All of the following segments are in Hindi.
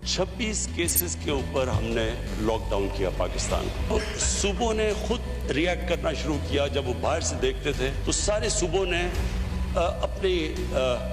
26 केसेस के ऊपर हमने लॉकडाउन किया पाकिस्तान को। सूबों ने खुद रिएक्ट करना शुरू किया। जब वो बाहर से देखते थे तो सारे सूबों ने अपने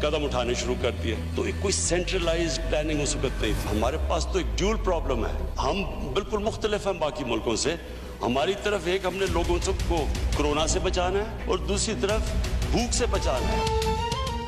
कदम उठाने शुरू कर दिए। तो एक कोई सेंट्रलाइज्ड प्लानिंग उस वक्त नहीं थी। हमारे पास तो एक ड्यूल प्रॉब्लम है, हम बिल्कुल मुख्तलिफ हैं बाकी मुल्कों से। हमारी तरफ एक हमने लोगों को कोरोना से बचाना है और दूसरी तरफ भूख से बचाना है।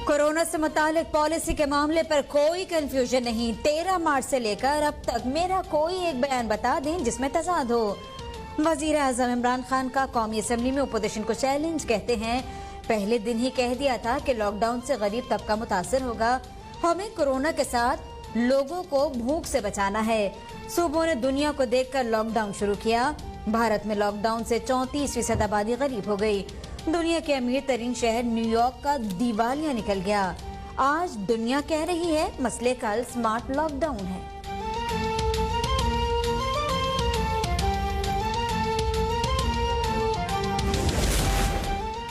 कोरोना से मुतालिक पॉलिसी के मामले पर कोई कंफ्यूजन नहीं। 13 मार्च से लेकर अब तक मेरा कोई एक बयान बता दें जिसमें तजाद हो। वजीर आजम इमरान खान का कौमी असम्बली में अपोजिशन को चैलेंज। कहते हैं पहले दिन ही कह दिया था कि लॉकडाउन से गरीब तबका मुतासर होगा। हमें कोरोना के साथ लोगों को भूख से बचाना है। सूबों ने दुनिया को देखकर लॉकडाउन शुरू किया। भारत में लॉकडाउन से 34% आबादी गरीब हो गई। दुनिया के अमीर तरीन शहर न्यूयॉर्क का दिवालिया निकल गया। आज दुनिया कह रही है मसले का हल स्मार्ट लॉकडाउन है।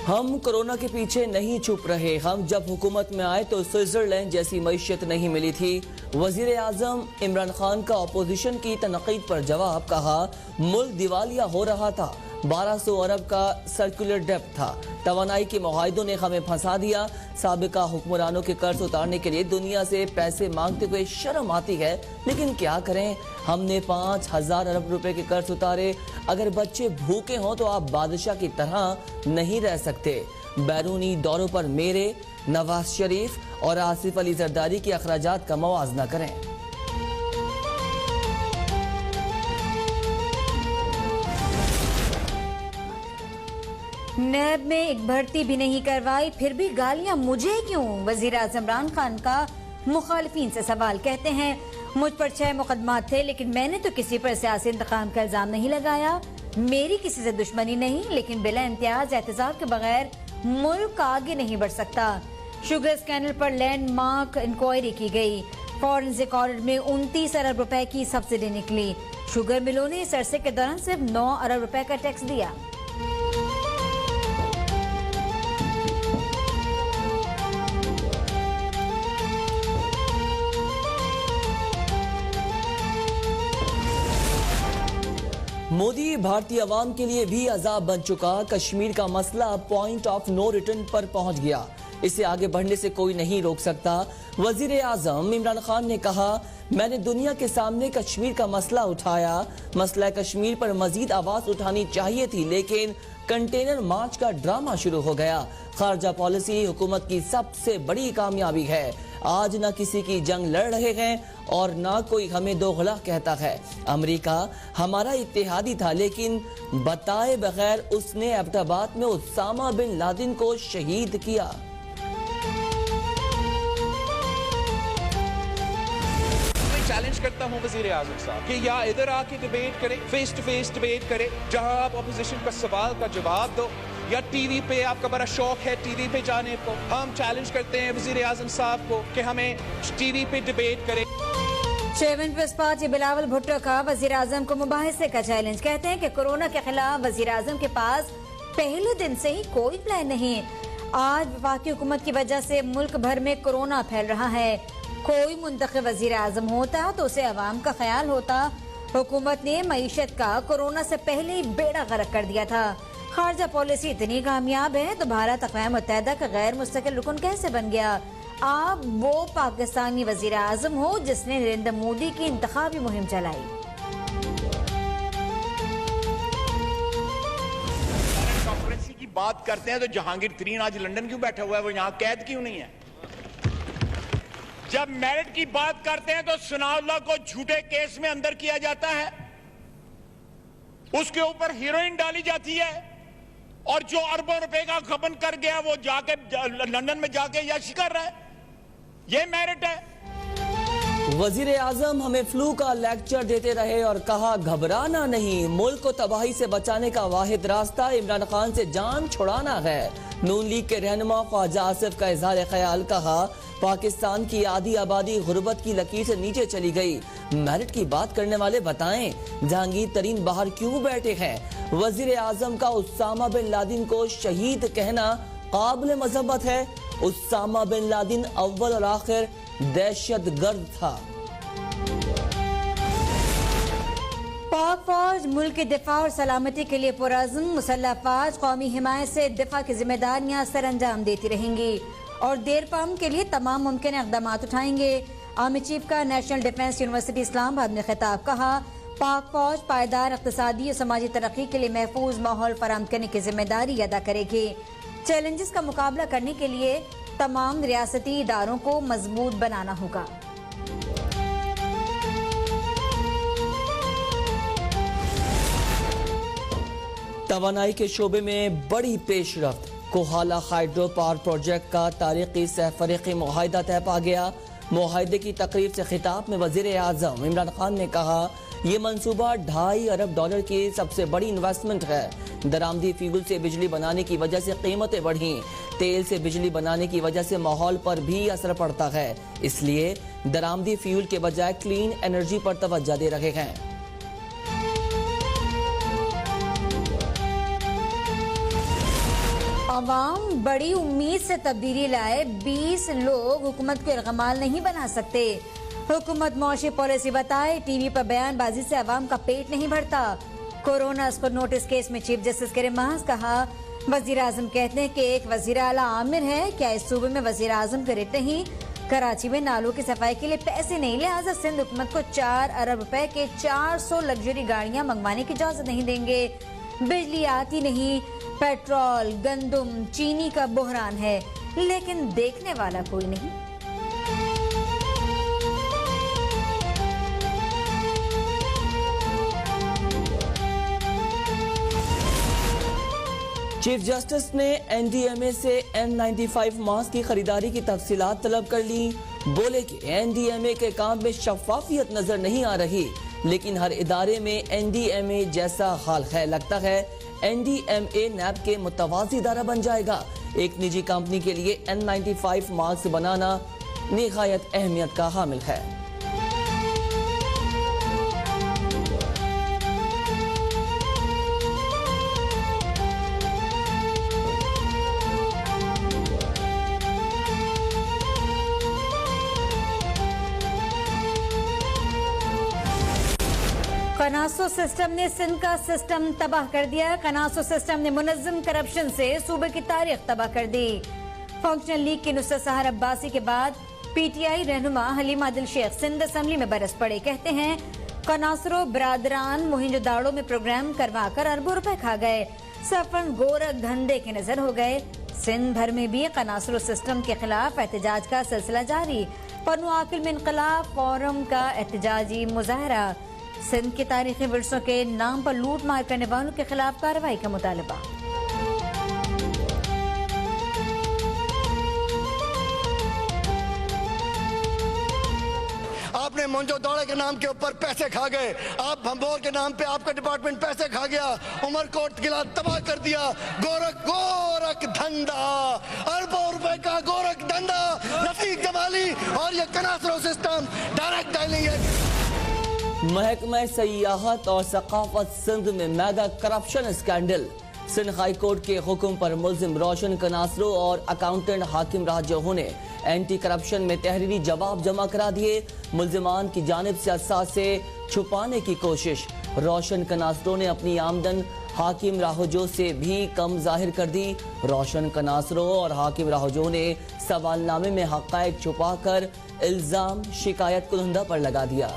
हम कोरोना के पीछे नहीं छुप रहे। हम जब हुकूमत में आए तो स्विट्जरलैंड जैसी मईशत नहीं मिली थी। वजीर आजम इमरान खान का अपोजिशन की तनकीद पर जवाब। कहा मुल्क दिवालिया हो रहा था। 1200 अरब का सर्कुलर डेप्थ था। तवानाई के मुआहिदों ने हमें फंसा दिया। साबिका हुक्मरानों के कर्ज उतारने के लिए दुनिया से पैसे मांगते हुए शर्म आती है, लेकिन क्या करें, हमने 5000 अरब रुपए के कर्ज उतारे। अगर बच्चे भूखे हों तो आप बादशाह की तरह नहीं रह सकते। बैरूनी दौरों पर मेरे, नवाज शरीफ और आसिफ अली जरदारी के अखराजात का मुआवजा करें। नैब में एक भर्ती भी नहीं करवाई, फिर भी गालियां मुझे क्यों? वजीर आज़म इमरान खान का मुखालिफिन से सवाल। कहते हैं मुझ पर 6 मुकदमात थे, लेकिन मैंने तो किसी पर सियासी इंतकाम का इल्जाम नहीं लगाया। मेरी किसी से दुश्मनी नहीं, लेकिन बिला इम्तियाज एहतसाब के बगैर मुल्क आगे नहीं बढ़ सकता। शुगर स्कैंडल पर लैंडमार्क इंक्वायरी की गई। फॉरेंसिक ऑडिट में 29 अरब रुपए की सब्सिडी निकली। शुगर मिलों ने इस अरसे के दौरान सिर्फ 9 अरब रुपए का टैक्स दिया। मोदी भारतीय अवाम के लिए भी अजाब बन चुका। कश्मीर का मसला पॉइंट ऑफ नो रिटर्न पर पहुंच गया। इसे आगे बढ़ने से कोई नहीं रोक सकता। वजीर आजम इमरान खान ने कहा मैंने दुनिया के सामने कश्मीर का मसला उठाया। मसला कश्मीर पर मजीद आवाज उठानी चाहिए थी, लेकिन कंटेनर मार्च का ड्रामा शुरू हो गया। खारजा पॉलिसी हुकूमत की सबसे बड़ी कामयाबी है। आज न किसी की जंग लड़ रहे हैं और ना कोई हमें दोगला कहता है। अमेरिका हमारा इत्तेहादी था, लेकिन बताए बगैर उसने एबटाबाद में उसामा बिन लादेन को शहीद किया। चैलेंज करता हूं वजीर आजम साहब कि या इधर आके डिबेट करें, फेस टू फेस डिबेट करें, जहां आप अपोजिशन का सवाल का जवाब दो, या टीवी पे आपका बड़ा शौक है टीवी पे जाने को। हम चैलेंज करते हैं वजीर आजम साहब को कि हमें टीवी पे डिबेट करें। Chairman People's Party Bilawal Bhutto का वजीर आजम को मुबाहिसे का चैलेंज। कहते हैं कि कोरोना के खिलाफ वजीर आजम के पास पहले दिन से ही कोई प्लान नहीं। आज वफाकी हुकूमत की वजह से मुल्क भर में कोरोना फैल रहा है। कोई मुंतखब वजीर आजम होता तो उसे अवाम का ख्याल होता। हुकूमत ने मईशत का कोरोना से पहले ही बेड़ा गर्क कर दिया था। खारजा पॉलिसी इतनी कामयाब है तो भारत अक़वाम मुत्तहिदा का गैर मुस्तकिल रुकन कैसे बन गया? आप वो पाकिस्तानी वजीर आजम हो जिसने नरेंद्र मोदी की इंतखाबी मुहिम चलाई। कॉन्फ्रेंस की बात करते हैं तो जहांगीर तरीन आज लंदन क्यों बैठा हुआ है? वो यहाँ कैद क्यों नहीं है? जब मेरिट की बात करते हैं तो सनाउल्लाह को झूठे केस में अंदर किया जाता है, उसके ऊपर हीरोइन डाली जाती है, और जो अरबों रुपए का गबन कर गया वो जाके लंदन में जाके यश कर रहा है। ये मेरिट है? वजीर आजम हमें फ्लू का लेक्चर देते रहे और कहा घबराना नहीं, मुल्क को तबाही से बचाने का वाहिद रास्ता इमरान खान से जान छुड़ाना है। नून लीग के रहनुमा ख्वाजा आसिफ का इजहार ख्याल। कहा पाकिस्तान की आधी आबादी गुर्बत की लकीर से नीचे चली गई। मेरिट की बात करने वाले बताएं जहांगीर तरीन बाहर क्यों बैठे हैं? वजीर आजम का उसामा बिन लादेन को शहीद कहना काबिल मजम्मत है। उसामा बिन लादेन अव्वल और आखिर दहशत गर्द था। पाक फौज मुल्क की दिफा और सलामती के लिए पुरअज़्म, मुसल्लह अफवाज कौमी हिमायत से दिफा की जिम्मेदारियाँ सर अंजाम देती रहेंगी और देर पाम के लिए तमाम मुमकिन इक़दाम उठाएंगे। आर्मी चीफ का नेशनल डिफेंस यूनिवर्सिटी इस्लामाबाद में खिताब। कहा, पाक फौज पायदार इक़्तिसादी और समाजी तरक्की के लिए महफूज माहौल फराहम करने की जिम्मेदारी अदा करेगी। चैलेंजेस का मुकाबला करने के लिए तमाम रियासती इदारों को मजबूत बनाना होगा। तवानाई के शोबे में बड़ी पेशरफ्त। कोहाला हाइड्रो पावर प्रोजेक्ट का तारीखी सहफरीकी मुआहिदा तय पा गया। मुआहिदे की तकरीब से खिताब में वज़ीर आज़म इमरान खान ने कहा, ये मंसूबा $2.5 अरब की सबसे बड़ी इन्वेस्टमेंट है। दरामदी फ्यूल से बिजली बनाने की वजह से कीमतें बढ़ी। तेल से बिजली बनाने की वजह से माहौल पर भी असर पड़ता है, इसलिए दरामदी फ्यूल के बजाय क्लीन एनर्जी पर तवज्जो दे रहे हैं। अवाम बड़ी उम्मीद से तब्दीली लाए, 20 लोग हुकूमत को इल्गमाल नहीं बना सकते। हुकूमत मौशी पॉलिसी बताए, टीवी पर बयानबाजी से अवाम का पेट नहीं भरता। कोरोना पर नोटिस केस में चीफ जस्टिस के रिमांस। कहा, वजीर आजम कहते हैं कि एक वजीर आला आमिर है, क्या इस सूबे में वजीर आजम का रेट नहीं? कराची में नालों की सफाई के लिए पैसे नहीं, लिहाजा सिंध हुकूमत को 4 अरब रुपए के 400 लग्जरी गाड़ियां मंगवाने की इजाजत नहीं देंगे। बिजली आती नहीं, पेट्रोल, गंदुम, चीनी का बहरान है, लेकिन देखने वाला कोई नहीं। चीफ जस्टिस ने NDMA से N95 मास्क की खरीदारी की तफसीलात तलब कर ली। बोले कि NDMA के काम में शफाफियत नजर नहीं आ रही, लेकिन हर इदारे में NDMA जैसा हाल है। लगता है NDMA NAB के मुतवाज़ी इदारा बन जाएगा। एक निजी कंपनी के लिए N95 मास्क बनाना निहायत अहमियत का हामिल है। कनासो सिस्टम ने सिंध का सिस्टम तबाह कर दिया। कनासो सिस्टम ने मुनज़्ज़म करप्शन से सूबे की तारीख तबाह कर दी। फंक्शनल लीग की नुसरत सहर अब्बासी के बाद PTI रहनुमा हलीमा दिल शेख सिंध असम्बली में बरस पड़े। कहते हैं, कनासरो बरादरान मोहिंजोदाड़ो में प्रोग्राम करवा कर अरबों रुपए खा गए। सफन गोरख धंधे के नजर हो गए। सिंध भर में भी कनासरो सिस्टम के खिलाफ एहतजाज का सिलसिला जारी। पन्नू आकिल में इनकलाब फोरम का एहतजाजी मुजाहरा। सिंध के तारीखी विरसों के नाम पर लूट मार करने वालों के खिलाफ कार्रवाई का मुतालबा। आपने मोहनजोदड़ो के नाम के ऊपर पैसे खा गए, आप भंबोर के नाम पे आपका डिपार्टमेंट पैसे खा गया, उमरकोट किला तबाह कर दिया। गोरख धंधा, अरबों रुपए का गोरख धंधा, रफीक जमाली और ये कनासरो सिस्टम डायरेक्ट डायलिंग है। महकमा सयाहत और सकाफत सिंध में mega corruption scandal. Sindh high court के हुक्म पर मुल्जिम रोशन कनासरो और अकाउंटेंट हाकिम राजोहू ने एंटी करप्शन में तहरीरी जवाब जमा करा दिए। मुल्जिमान की जानिब से असास से छुपाने की कोशिश। रोशन कनासरो ने अपनी आमदन हाकिम राहोजो से भी कम जाहिर कर दी। रोशन कनासरो और हाकिम राहोजो ने सवालनामे में हक़ाइक़ छुपाकर इल्जाम शिकायत कुनंदा पर लगा दिया।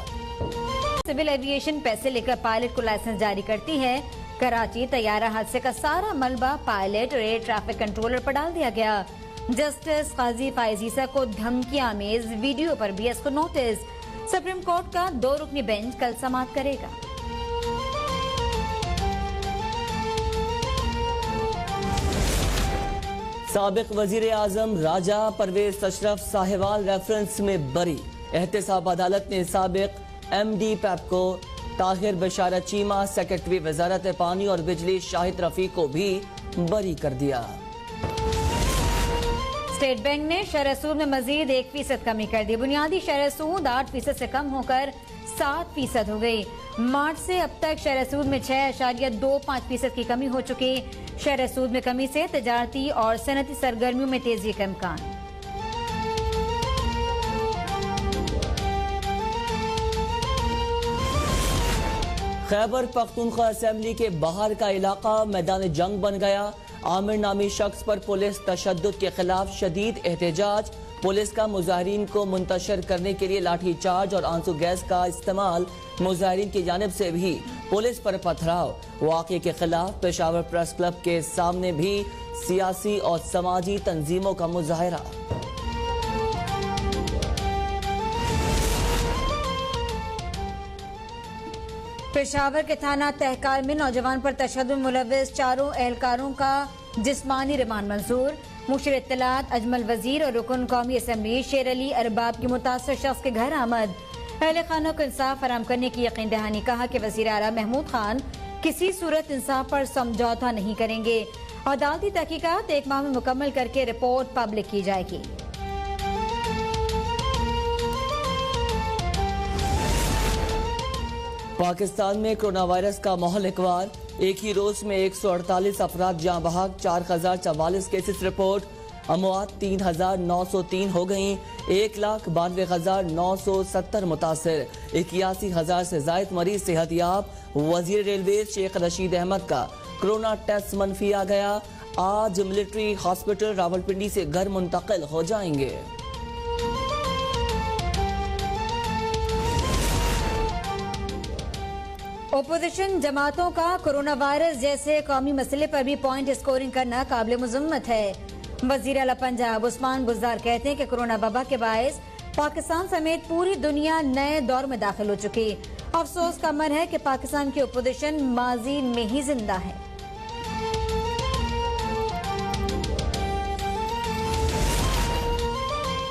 सिविल एविएशन पैसे लेकर पायलट को लाइसेंस जारी करती है। कराची तैयारा हादसे का सारा मलबा पायलट और एयर ट्रैफिक कंट्रोलर पर डाल दिया गया। जस्टिस काजी फायजीसा को धमकियां आमेज वीडियो पर BS को नोटिस। सुप्रीम कोर्ट का 2 रुकनी बेंच कल समाअत करेगा। साबिक वजीर आजम राजा परवेज अशरफ साहिवाल रेफरेंस में बरी। एहतसाब अदालत ने साबिक MD पैप्को ताहिर बशारत चीमा, सेक्रेटरी वजारत पानी और बिजली शाहिद रफीक को भी बरी कर दिया। स्टेट बैंक ने शरह सूद में मजीद 1% कमी कर दी। बुनियादी शरह सूद 8% से कम होकर 7% हो गई। मार्च से अब तक शरह सूद में 6.25% की कमी हो चुकी। शरह सूद में कमी से तजारती और सनती सरगर्मियों में तेजी का इम्कान। खैबर पख्तूनख्वा असेंबली के बाहर का इलाका मैदान जंग बन गया। आमिर नामी शख्स पर पुलिस तशद्दुद के खिलाफ शदीद एहतजाज। पुलिस का मुजाहिरीन को मुंतशर करने के लिए लाठी चार्ज और आंसू गैस का इस्तेमाल। मुजाहिरीन की जानिब से भी पुलिस पर पथराव। वाक़े के खिलाफ पेशावर प्रेस क्लब के सामने भी सियासी और समाजी तंजीमों का मुजाहरा। पेशावर के थाना तहकार में नौजवान पर तशद्दुद में मुलव्विस 4 एहलकारों का जिस्मानी रिमांड मंजूर। मुशीर इत्तलात अजमल वजीर और रुकन कौमी असम्बली शेर अली अरबाब की मुतासर शख्स के घर आमद। अहले खानों को इंसाफ फराम करने की यकीन दहानी। कहा कि वजीर आला महमूद खान किसी सूरत इंसाफ पर समझौता नहीं करेंगे। अदालती तहकीकात 1 माह में मुकम्मल करके रिपोर्ट पब्लिक की जाएगी। पाकिस्तान में कोरोना वायरस का माहौल एकवार। एक ही रोज में 148 अफराद जाँ बहक, 4044 केसेस रिपोर्ट। अमवात 3903 हो गईं। 1,92,970 मुतासिर। 81,000 से जायद मरीज सेहतयाब। वजीर रेलवे शेख रशीद अहमद का कोरोना टेस्ट मनफी आ गया। आज मिलिट्री हॉस्पिटल रावलपिंडी से घर मुंतकिल हो जाएंगे। ओपोजिशन जमातों का कोरोना वायरस जैसे कौमी मसले पर भी पॉइंट स्कोरिंग करना काबिल मुजम्मत है। वजीर आला पंजाब उस्मान बुज़दार कहते हैं कि कोरोना वबा के बायस पाकिस्तान समेत पूरी दुनिया नए दौर में दाखिल हो चुकी। अफसोस का अमर है कि पाकिस्तान की ओपोजिशन माजी में ही जिंदा है।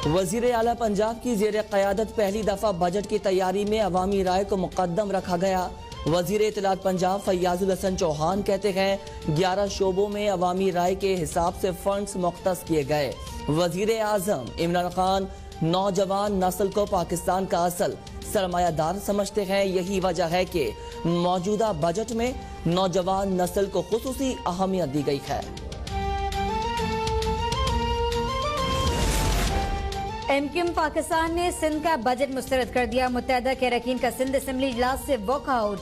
वजीर आला पंजाब की जेर क़यादत पहली दफा बजट की तैयारी में अवामी राय को मुकद्दम रखा गया। वजीर इत्तलात पंजाब फैयाजुल हसन चौहान कहते हैं 11 शोबों में अवामी राय के हिसाब से फंड्स मुख्तस किए गए। वजीर आजम इमरान खान नौजवान नस्ल को पाकिस्तान का असल सरमायादार समझते हैं। यही वजह है कि मौजूदा बजट में नौजवान नस्ल को खुसूसी अहमियत दी गई है। एमक्यूएम पाकिस्तान ने सिंध का बजट मुस्तरद कर दिया। मुत्तहदा के अरकान का सिंध असम्बली इजलास से वॉकआउट।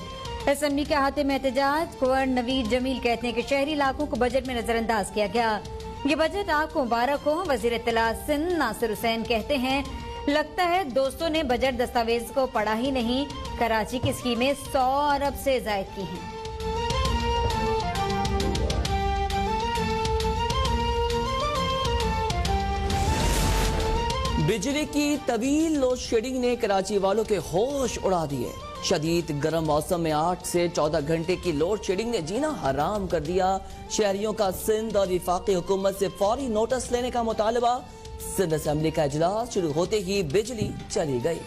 असम्बली के अहाते में एहतजाज। कुंवर नवीद जमील कहते हैं कि शहरी इलाकों को बजट में नजरअंदाज किया गया। ये बजट आपको मुबारक हो। वजीर इत्तलात सिंध नासिर हुसैन कहते हैं लगता है दोस्तों ने बजट दस्तावेज को पढ़ा ही नहीं। कराची की स्कीमें 100 अरब से जायद की हैं। बिजली की तवील लोड शेडिंग ने कराची वालों के होश उड़ा दिए। शदीद गर्म मौसम में 8 से 14 घंटे की लोड शेडिंग ने जीना हराम कर दिया। शहरियों का सिंध और वफाकी हुकूमत से फौरी नोटिस लेने का मुतालबा। सिंध असम्बली का इजलास शुरू होते ही बिजली चली गई।